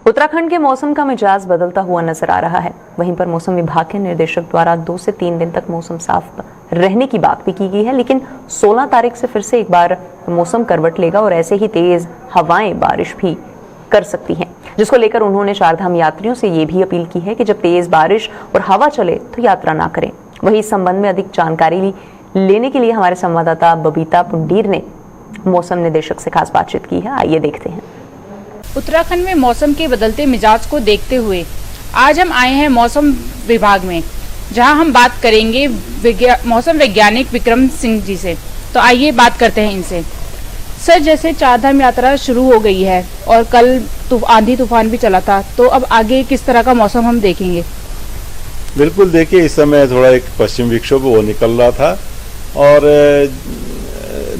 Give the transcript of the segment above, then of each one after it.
उत्तराखंड के मौसम का मिजाज बदलता हुआ नजर आ रहा है। वहीं पर मौसम विभाग के निर्देशक द्वारा 2 से 3 दिन तक मौसम साफ रहने की बात भी की गई है, लेकिन 16 तारीख से फिर से एक बार मौसम करवट लेगा और ऐसे ही तेज हवाएं बारिश भी कर सकती हैं, जिसको लेकर उन्होंने चारधाम यात्रियों से ये भी अपील की है कि जब तेज बारिश और हवा चले तो यात्रा ना करें। वहीं इस संबंध में अधिक जानकारी लेने के लिए हमारे संवाददाता बबीता पुंडीर ने मौसम निदेशक से खास बातचीत की है। आइए देखते हैं। उत्तराखंड में मौसम के बदलते मिजाज को देखते हुए आज हम आए हैं मौसम विभाग में, जहां हम बात करेंगे मौसम वैज्ञानिक विक्रम सिंह जी से। तो आइए बात करते हैं इनसे। सर, जैसे चारधाम यात्रा शुरू हो गई है और कल आंधी तूफान भी चला था, तो अब आगे किस तरह का मौसम हम देखेंगे? बिल्कुल, देखिए इस समय थोड़ा एक पश्चिम विक्षोभ वो निकल रहा था और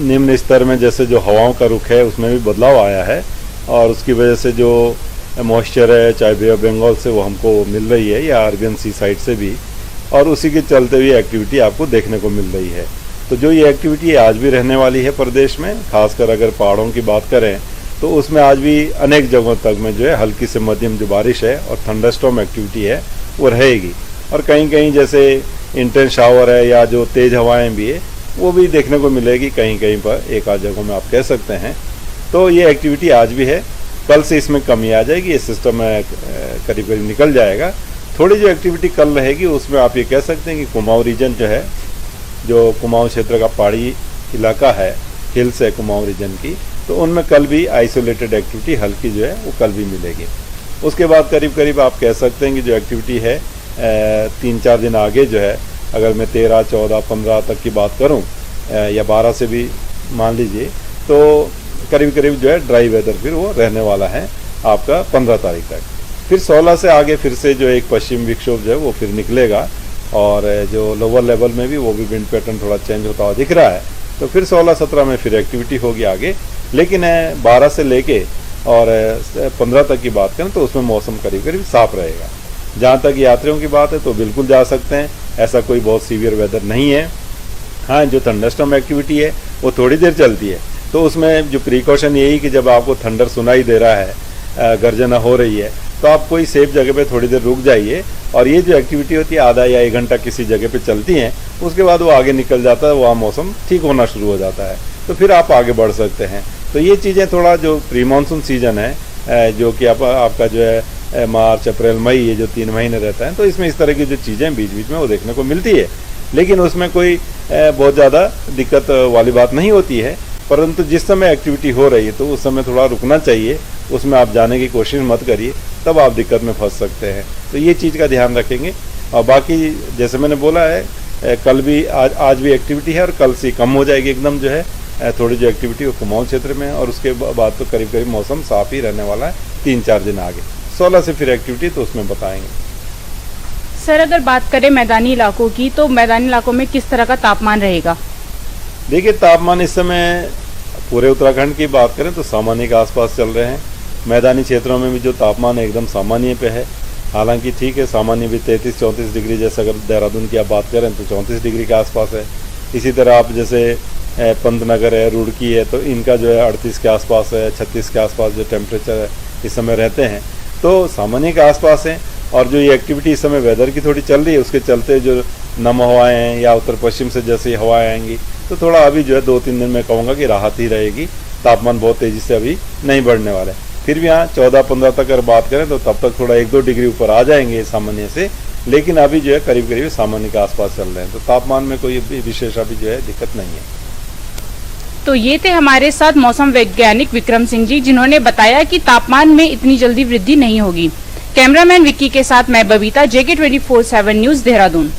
निम्न स्तर में जैसे जो हवाओं का रुख है उसमें भी बदलाव आया है और उसकी वजह से जो मॉइस्चर है चाहे बे ऑफ बंगाल से वो हमको मिल रही है या अरबियन सी साइड से भी, और उसी के चलते हुए एक्टिविटी आपको देखने को मिल रही है। तो जो ये एक्टिविटी आज भी रहने वाली है प्रदेश में, खासकर अगर पहाड़ों की बात करें तो उसमें आज भी अनेक जगहों तक में जो है हल्की से मध्यम जो बारिश है और थंडरस्टॉर्म एक्टिविटी है वो रहेगी, और कहीं कहीं जैसे इंटेंस शावर है या जो तेज हवाएं भी है वो भी देखने को मिलेगी कहीं कहीं पर, एक आध जगहों में आप कह सकते हैं। तो ये एक्टिविटी आज भी है, कल से इसमें कमी आ जाएगी, ये सिस्टम में करीब करीब निकल जाएगा। थोड़ी जो एक्टिविटी कल रहेगी उसमें आप ये कह सकते हैं कि कुमाऊं रीजन जो है, जो कुमाऊं क्षेत्र का पहाड़ी इलाका है, हिल्स है कुमाऊं रीजन की, तो उनमें कल भी आइसोलेटेड एक्टिविटी हल्की जो है वो कल भी मिलेगी। उसके बाद करीब करीब आप कह सकते हैं कि जो एक्टिविटी है 3-4 दिन आगे जो है, अगर मैं 13, 14, 15 तक की बात करूं या 12 से भी मान लीजिए, तो करीब करीब जो है ड्राई वेदर फिर वो रहने वाला है आपका 15 तारीख तक। फिर 16 से आगे फिर से जो एक पश्चिम विक्षोभ जो है वो फिर निकलेगा और जो लोअर लेवल में भी वो भी विंड पैटर्न थोड़ा चेंज होता हुआ दिख रहा है। तो फिर 16-17 में फिर एक्टिविटी होगी आगे, लेकिन 12 से लेके और 15 तक की बात करें तो उसमें मौसम करीब करीब साफ रहेगा। जहाँ तक यात्रियों की बात है तो बिल्कुल जा सकते हैं, ऐसा कोई बहुत सीवियर वेदर नहीं है। हाँ, जो थंडरस्टॉर्म एक्टिविटी है वो थोड़ी देर चलती है, तो उसमें जो प्रिकॉशन यही कि जब आपको थंडर सुनाई दे रहा है, गर्जना हो रही है, तो आप कोई सेफ जगह पे थोड़ी देर रुक जाइए, और ये जो एक्टिविटी होती है आधा या 1 घंटा किसी जगह पे चलती हैं, उसके बाद वो आगे निकल जाता है, वहाँ मौसम ठीक होना शुरू हो जाता है, तो फिर आप आगे बढ़ सकते हैं। तो ये चीज़ें थोड़ा जो प्री मानसून सीजन है जो कि आपका जो है मार्च, अप्रैल, मई, ये जो 3 महीने रहता है, तो इसमें इस तरह की जो चीज़ें बीच बीच में वो देखने को मिलती है, लेकिन उसमें कोई बहुत ज़्यादा दिक्कत वाली बात नहीं होती है। परंतु जिस समय एक्टिविटी हो रही है तो उस समय थोड़ा रुकना चाहिए, उसमें आप जाने की कोशिश मत करिए, तब आप दिक्कत में फंस सकते हैं। तो ये चीज़ का ध्यान रखेंगे। और बाकी जैसे मैंने बोला है, कल भी आज भी एक्टिविटी है और कल से कम हो जाएगी एकदम जो है थोड़ी जो एक्टिविटी वो कुमाऊं क्षेत्र में है, और उसके बाद तो करीब करीब मौसम साफ ही रहने वाला है 3-4 दिन आगे। 16 से फिर एक्टिविटी तो उसमें बताएंगे। सर, अगर बात करें मैदानी इलाकों की, तो मैदानी इलाकों में किस तरह का तापमान रहेगा? देखिए, तापमान इस समय पूरे उत्तराखंड की बात करें तो सामान्य के आसपास चल रहे हैं। मैदानी क्षेत्रों में भी जो तापमान है एकदम सामान्य पे है। हालांकि ठीक है, सामान्य भी 33-34 डिग्री, जैसे अगर देहरादून की आप बात करें तो 34 डिग्री के आसपास है। इसी तरह आप जैसे पंतनगर है, रुड़की है, तो इनका जो है 38 के आसपास है, 36 के आसपास जो टेम्परेचर है इस समय रहते हैं, तो सामान्य के आसपास हैं। और जो ये एक्टिविटी इस समय वेदर की थोड़ी चल रही है, उसके चलते जो नम हवाएं हैं या उत्तर पश्चिम से जैसे हवाएं आएंगी, तो थोड़ा अभी जो है 2-3 दिन में कहूँगा कि राहत ही रहेगी। तापमान बहुत तेज़ी से अभी नहीं बढ़ने वाला है। फिर भी यहाँ 14-15 तक अगर बात करें तो तब तक थोड़ा 1-2 डिग्री ऊपर आ जाएंगे सामान्य से, लेकिन अभी जो है करीब करीब सामान्य के आसपास चल रहे हैं, तो तापमान में कोई विशेष अभी जो है दिक्कत नहीं है। तो ये थे हमारे साथ मौसम वैज्ञानिक विक्रम सिंह जी, जिन्होंने बताया कि तापमान में इतनी जल्दी वृद्धि नहीं होगी। कैमरामैन विक्की के साथ मैं बबीता, JK 24/7 न्यूज, देहरादून।